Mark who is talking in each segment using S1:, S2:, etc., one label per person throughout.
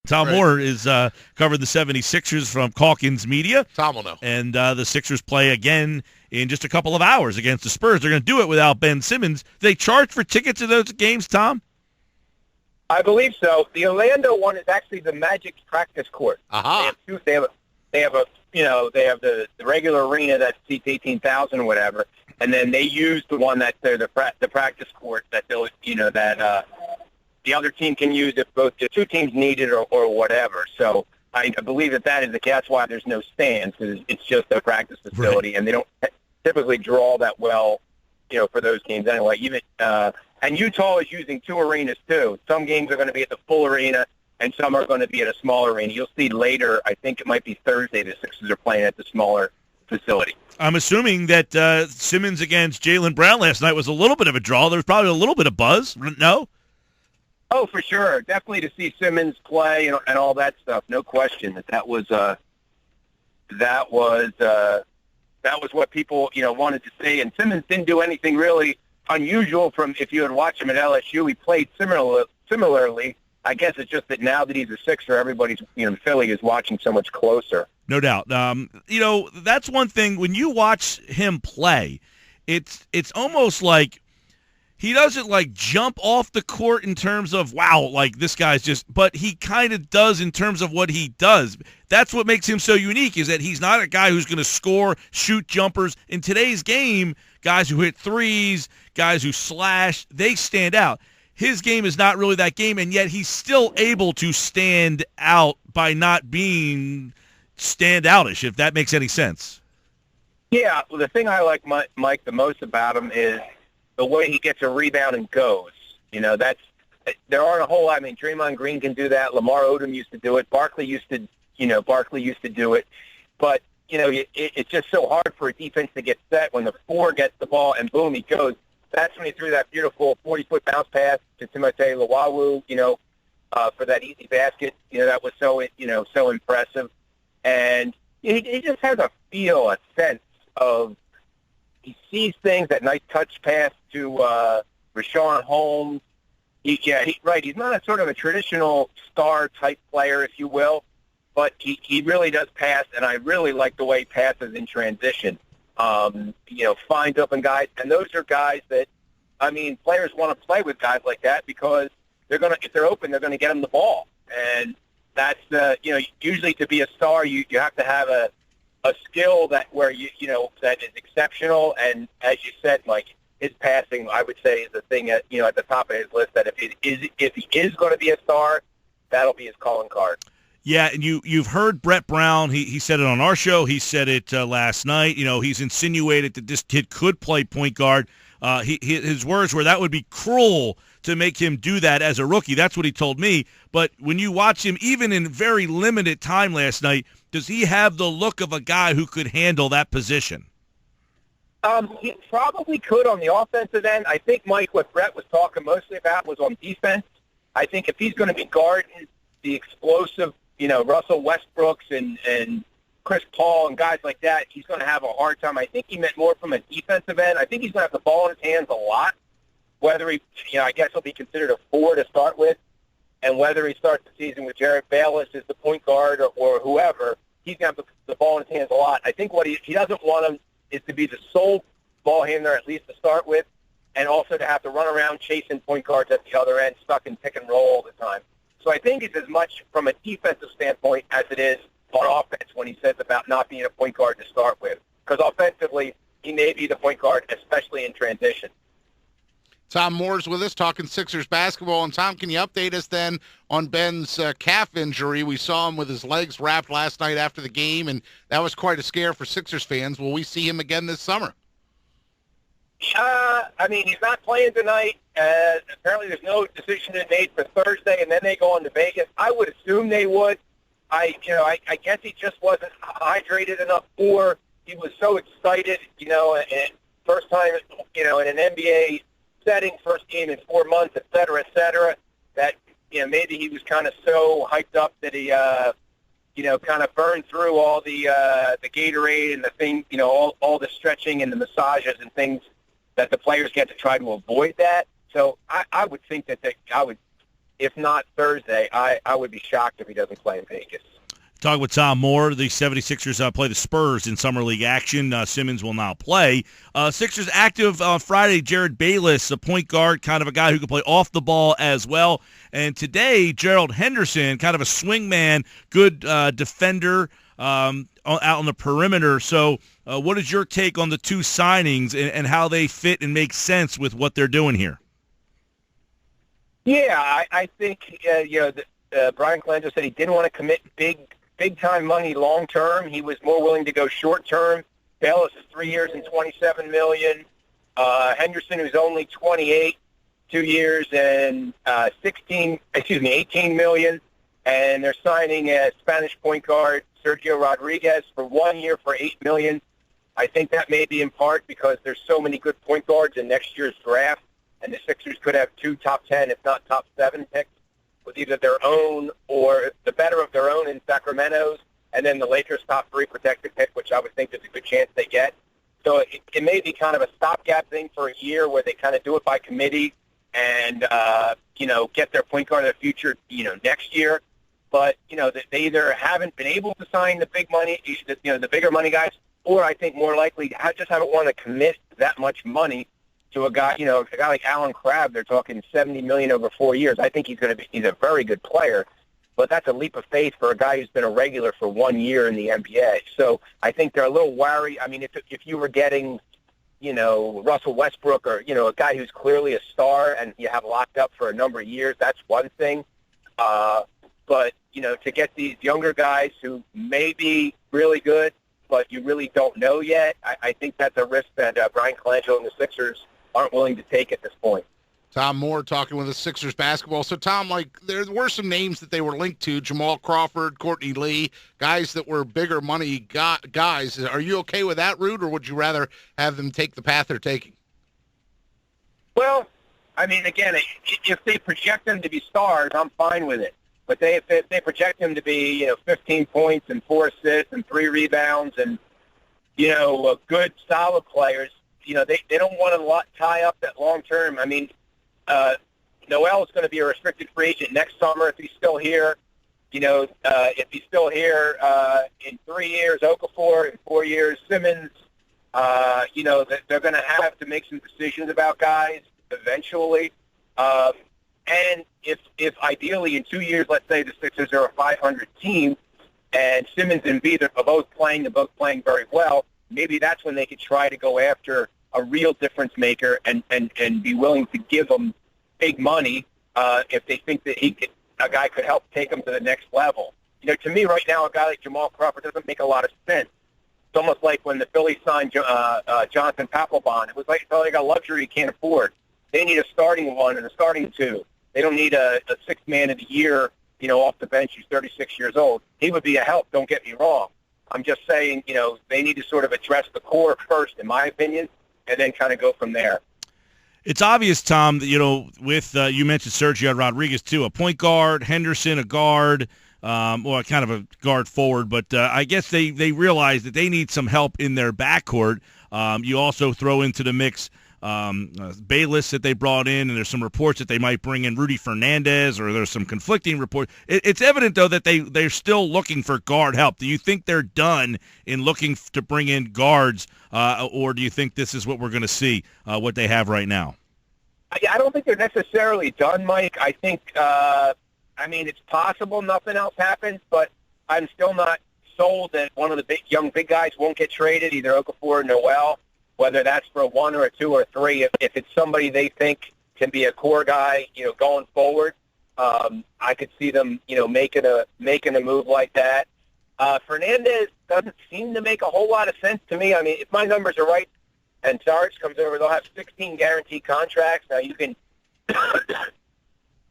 S1: Tom Moore is covered the 76ers from Calkins Media.
S2: Tom will know.
S1: And the Sixers play again in just a couple of hours against the Spurs. They're going to do it without Ben Simmons. Do they charge for tickets to those games, Tom?
S3: I believe so. The Orlando one is actually the Magic's practice court.
S2: Uh-huh.
S3: They have the regular arena that seats 18,000 or whatever, and then they use the one that's there, the practice court that they'll the other team can use if both the two teams need it or whatever. So I believe that is the case. That's why there's no stands, because it's just a practice facility, right. And they don't typically draw that well, for those games anyway. Even and Utah is using two arenas too. Some games are going to be at the full arena, and some are going to be at a smaller arena. You'll see later. I think it might be Thursday. The Sixers are playing at the smaller facility.
S1: I'm assuming that Simmons against Jaylen Brown last night was a little bit of a draw. There was probably a little bit of buzz. No.
S3: Oh, for sure. Definitely to see Simmons play and all that stuff. No question that was what people wanted to see. And Simmons didn't do anything really unusual from if you had watched him at LSU. He played similarly. I guess it's just that now that he's a Sixer, everybody's Philly is watching so much closer.
S1: No doubt. That's one thing when you watch him play. It's almost like he doesn't jump off the court in terms of, wow, this guy's just, but he kind of does in terms of what he does. That's what makes him so unique, is that he's not a guy who's going to score, shoot jumpers. In today's game, guys who hit threes, guys who slash, they stand out. His game is not really that game, and yet he's still able to stand out by not being standoutish, if that makes any sense.
S3: Yeah, well, the thing I like Mike the most about him is the way he gets a rebound and goes. There aren't a whole lot. I mean, Draymond Green can do that. Lamar Odom used to do it. Barkley used to do it. But, it's just so hard for a defense to get set when the four gets the ball and boom, he goes. That's when he threw that beautiful 40-foot bounce pass to Timothé Luwawu, for that easy basket. That was so impressive. And he just has a sense of, he sees things, that nice touch pass to Rashawn Holmes. He's not a sort of a traditional star-type player, if you will, but he really does pass, and I really like the way he passes in transition. Finds open guys, and those are guys that, players want to play with guys like that because if they're open, they're going to get them the ball. And that's, usually to be a star, you have to have a skill that that is exceptional. And as you said, Mike, his passing, I would say, is the thing at the top of his list, that if he is going to be a star, that'll be his calling card.
S1: Yeah, and you've heard Brett Brown. He said it on our show. He said it last night. He's insinuated that this kid could play point guard. His words were that would be cruel to make him do that as a rookie. That's what he told me. But when you watch him, even in very limited time last night, does he have the look of a guy who could handle that position?
S3: He probably could on the offensive end. I think, Mike, what Brett was talking mostly about was on defense. I think if he's going to be guarding the explosive, Russell Westbrooks and Chris Paul and guys like that, he's going to have a hard time. I think he meant more from a defensive end. I think he's going to have the ball in his hands a lot. Whether he, I guess he'll be considered a four to start with, and whether he starts the season with Jared Bayless as the point guard or whoever, he's going to have the ball in his hands a lot. I think what he doesn't want him is to be the sole ball handler, at least to start with, and also to have to run around chasing point guards at the other end, stuck in pick and roll all the time. So I think it's as much from a defensive standpoint as it is on offense when he says about not being a point guard to start with. Because offensively, he may be the point guard, especially in transition.
S2: Tom Moore's with us talking Sixers basketball. And, Tom, can you update us then on Ben's calf injury? We saw him with his legs wrapped last night after the game, and that was quite a scare for Sixers fans. Will we see him again this summer?
S3: He's not playing tonight. Apparently there's no decision made for Thursday, and then they go on to Vegas. I would assume they would. I guess he just wasn't hydrated enough, or he was so excited, and first time, in an NBA setting, first game in 4 months, et cetera, that, maybe he was kind of so hyped up that he, kind of burned through all the Gatorade and the thing, all the stretching and the massages and things that the players get to try to avoid that. So I would think that I would if not Thursday. I would be shocked if he doesn't play in Vegas.
S1: Talking with Tom Moore, the 76ers play the Spurs in Summer League action. Simmons will now play. Sixers active Friday, Jared Bayless, a point guard, kind of a guy who can play off the ball as well. And today, Gerald Henderson, kind of a swing man, good defender out on the perimeter. So what is your take on the two signings and how they fit and make sense with what they're doing here?
S3: Yeah, I think, Brian Colangelo said he didn't want to commit big-time money long-term. He was more willing to go short-term. Bayless is 3 years and $27 million. Henderson, who's only 28, 2 years and $18 million. And they're signing a Spanish point guard, Sergio Rodriguez, for 1 year for $8 million. I think that may be in part because there's so many good point guards in next year's draft, and the Sixers could have 2 top 10, if not top 7 picks, with either their own or the better of their own in Sacramento's, and then the Lakers' top 3 protected pick, which I would think there's a good chance they get. So it may be kind of a stopgap thing for a year where they kind of do it by committee and, get their point guard of the future, next year. But, they either haven't been able to sign the big money, the bigger money guys, or I think more likely just haven't want to commit that much money to a guy like Alan Crabb. They're talking $70 million over 4 years. I think he's a very good player, but that's a leap of faith for a guy who's been a regular for 1 year in the NBA. So I think they're a little wary. I mean, if you were getting, Russell Westbrook or, a guy who's clearly a star and you have locked up for a number of years, that's one thing. But, to get these younger guys who may be really good, but you really don't know yet, I think that's a risk that Brian Colangelo and the Sixers aren't willing to take at this point.
S2: Tom Moore talking with the Sixers basketball. So, Tom, there were some names that they were linked to, Jamal Crawford, Courtney Lee, guys that were bigger money guys. Are you okay with that route, or would you rather have them take the path they're taking?
S3: Well, I mean, again, if they project them to be stars, I'm fine with it. But if they project them to be, 15 points and 4 assists and 3 rebounds and, good, solid players, they don't want to tie up that long term. I mean, Noel is going to be a restricted free agent next summer if he's still here. If he's still here in 3 years, Okafor, in 4 years, Simmons, they're going to have to make some decisions about guys eventually. And if ideally in 2 years, let's say the Sixers are a 500 team and Simmons and Embiid are both playing very well, maybe that's when they could try to go after a real difference maker and be willing to give them big money if they think that a guy could help take them to the next level. To me right now, a guy like Jamal Crawford doesn't make a lot of sense. It's almost like when the Phillies signed Jonathan Papelbon. It was like a luxury you can't afford. They need a starting one and a starting two. They don't need a sixth man of the year, off the bench who's 36 years old. He would be a help, don't get me wrong. I'm just saying, they need to sort of address the core first, in my opinion, and then kind of go from there.
S1: It's obvious, Tom, that, with you mentioned Sergio Rodriguez, too, a point guard, Henderson, a guard, kind of a guard forward, but I guess they realize that they need some help in their backcourt. You also throw into the mix Bayless that they brought in, and there's some reports that they might bring in Rudy Fernandez, or there's some conflicting reports. It's evident, though, that they're still looking for guard help. Do you think they're done in looking to bring in guards, or do you think this is what we're going to see, what they have right now?
S3: I don't think they're necessarily done, Mike. I think, it's possible nothing else happens, but I'm still not sold that one of the young big guys won't get traded, either Okafor or Noel. Whether that's for a 1 or a 2 or a 3, if it's somebody they think can be a core guy, going forward, I could see them, making a move like that. Fernandez doesn't seem to make a whole lot of sense to me. I mean, if my numbers are right and Sarge comes over, they'll have 16 guaranteed contracts. Now you can,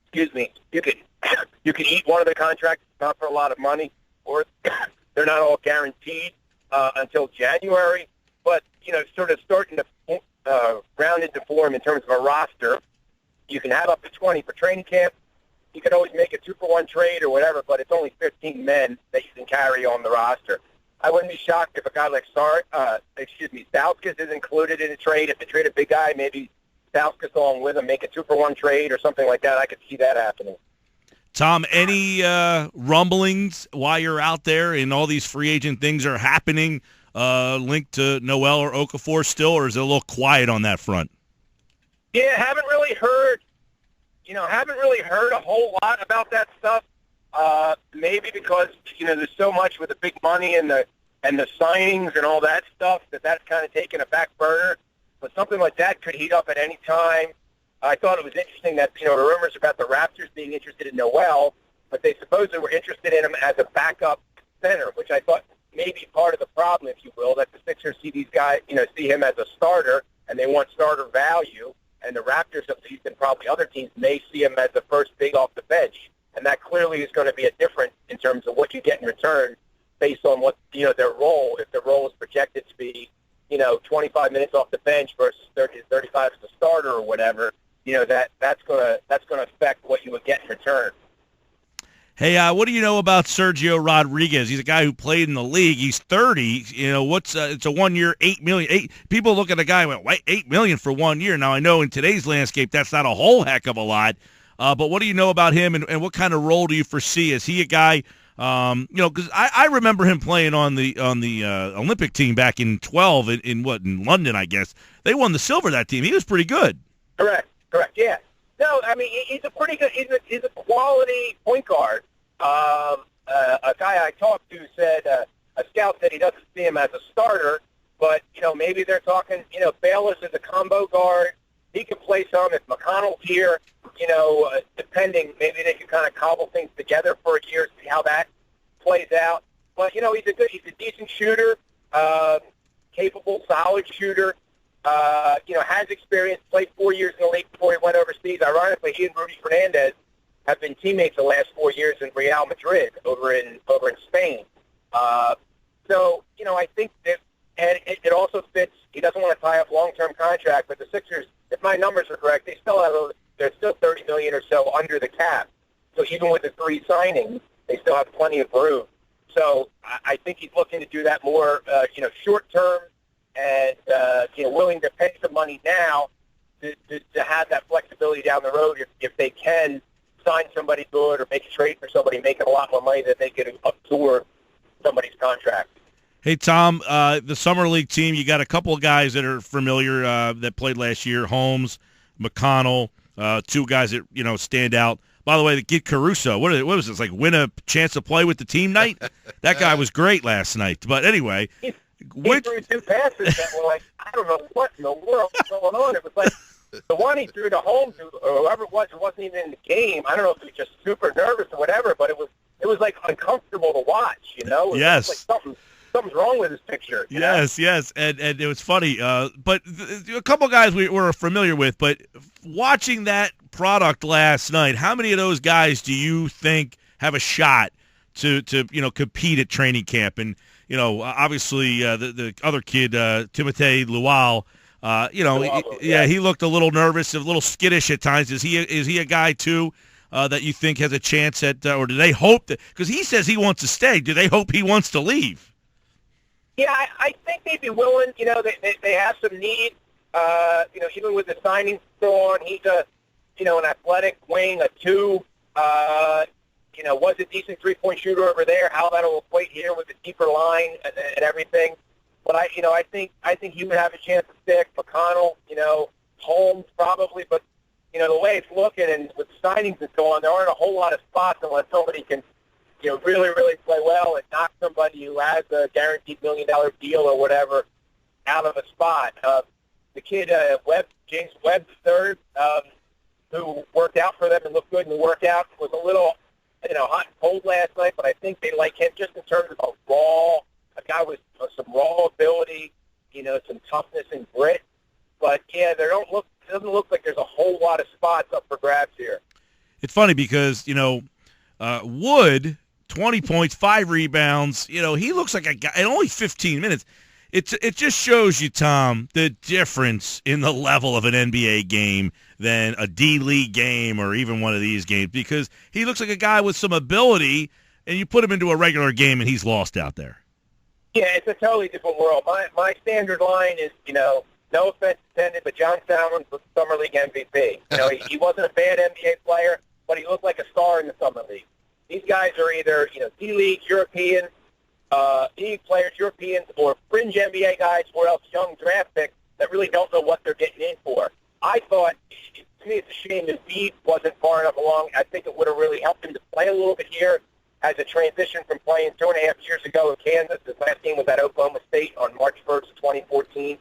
S3: excuse me, you can eat one of the contracts, not for a lot of money, or they're not all guaranteed until January. But, sort of starting to round into form in terms of a roster. You can have up to 20 for training camp. You can always make a 2-for-1 trade or whatever, but it's only 15 men that you can carry on the roster. I wouldn't be shocked if a guy like Stauskas is included in a trade. If they trade a big guy, maybe Stauskas along with him, make a 2-for-1 trade or something like that. I could see that happening.
S1: Tom, any rumblings while you're out there and all these free agent things are happening linked to Noel or Okafor still, or is it a little quiet on that front?
S3: Yeah, haven't really heard a whole lot about that stuff. Maybe because, there's so much with the big money and the signings and all that stuff that's kind of taken a back burner. But something like that could heat up at any time. I thought it was interesting that, the rumors about the Raptors being interested in Noel, but they supposedly were interested in him as a backup center, which I thought may be part of the problem, if you will, that the Sixers see these guys, see him as a starter, and they want starter value, and the Raptors, at least, and probably other teams, may see him as the first big off the bench. And that clearly is going to be a difference in terms of what you get in return based on what, their role, if their role is projected to be, 25 minutes off the bench versus 30 to 35 as a starter or whatever. That's going to affect what you would get in return.
S1: Hey, what do you know about Sergio Rodriguez? He's a guy who played in the league. He's 30. It's a 1 year, $8 million. People look at a guy and went, wait, $8 million for 1 year. Now I know in today's landscape that's not a whole heck of a lot. But what do you know about him, and what kind of role do you foresee? Is he a guy? Because I remember him playing on the Olympic team back in 12 in London, I guess. They won the silver that team. He was pretty good.
S3: Correct. Yeah. No, I mean he's a pretty good. He's a quality point guard. A guy I talked to said a scout said he doesn't see him as a starter, but maybe they're talking. Bayless is a combo guard. He could play some if McConnell's here. Depending, maybe they could kind of cobble things together for a year, see how that plays out. But he's a decent shooter, capable, solid shooter. Has experience, played 4 years in the league before he went overseas. Ironically, he and Rudy Fernandez have been teammates the last 4 years in Real Madrid over in Spain. I think that, and it also fits. He doesn't want to tie up long-term contract, but the Sixers, if my numbers are correct, they're still $30 million or so under the cap. So even with the 3 signings, they still have plenty of room. So I think he's looking to do that more, short term, and willing to pay some money now to have that flexibility down the road if they can sign somebody good or make a trade for somebody making a lot more money that they could absorb somebody's contract.
S1: Hey, Tom, the Summer League team, you got a couple of guys that are familiar that played last year, Holmes, McConnell, 2 guys that, stand out. By the way, the kid Caruso, what was this, like win a chance to play with the team night? That guy was great last night. But anyway.
S3: He threw 2 passes that were like, I don't know what in the world was going on. It was like the one he threw to Holmes, or whoever it was, who wasn't even in the game. I don't know if he was just super nervous or whatever, but it was like uncomfortable to watch, It
S1: yes.
S3: was like something's wrong with his picture.
S1: Yes, and it was funny. But a couple guys we were familiar with, but watching that product last night, how many of those guys do you think have a shot to compete at training camp? And obviously the other kid, Timothé Luau, he looked a little nervous, a little skittish at times. Is he a guy too that you think has a chance at, or do they hope that? Because he says he wants to stay. Do they hope he wants to leave?
S3: Yeah, I think they'd be willing. They have some need. Even with the signings still on, he's an athletic wing, a 2. Was a decent 3-point shooter over there. How that'll equate here with the deeper line and everything. But I think he would have a chance to stick. McConnell, Holmes probably. But the way it's looking and with signings and so on, there aren't a whole lot of spots unless somebody can really, really play well and knock somebody who has a guaranteed $1 million deal or whatever out of a spot. The kid, James Webb III, who worked out for them and looked good in the workout, was a little, hot and cold last night, but I think they like him just in terms of a guy with some raw ability, some toughness and grit. But, yeah, it doesn't look like there's a whole lot of spots up for grabs here.
S1: It's funny because, Wood, 20 points, 5 rebounds. He looks like a guy in only 15 minutes. It just shows you, Tom, the difference in the level of an NBA game than a D-League game or even one of these games, because he looks like a guy with some ability, and you put him into a regular game, and he's lost out there.
S3: Yeah, it's a totally different world. My standard line is, no offense intended, but John Salmons was Summer League MVP. He wasn't a bad NBA player, but he looked like a star in the Summer League. These guys are either, D-League, European, league players, Europeans, or fringe NBA guys, or else young draft picks that really don't know what they're getting in for. I thought, to me, it's a shame that Embiid wasn't far enough along. I think it would have really helped him to play a little bit here as a transition from playing 2.5 years ago in Kansas. His last game was at Oklahoma State on March 1st of 2014.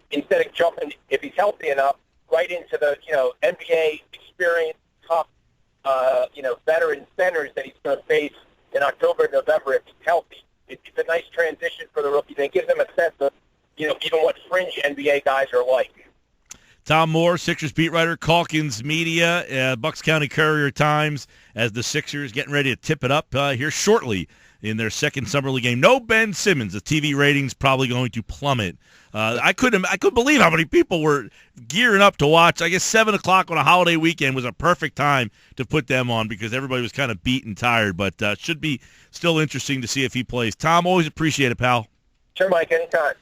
S3: Instead of jumping, if he's healthy enough, right into the, NBA experience, tough, veteran centers that he's going to face in October and November if he's healthy. It's a nice transition for the rookie. And it gives him a sense of, even what fringe NBA guys are like.
S1: Tom Moore, Sixers beat writer, Calkins Media, Bucks County Courier-Times, as the Sixers getting ready to tip it up here shortly in their second Summer League game. No Ben Simmons. The TV ratings probably going to plummet. I couldn't believe how many people were gearing up to watch. I guess 7 o'clock on a holiday weekend was a perfect time to put them on because everybody was kind of beat and tired. But should be still interesting to see if he plays. Tom, always appreciate it, pal.
S3: Sure, Mike, anytime.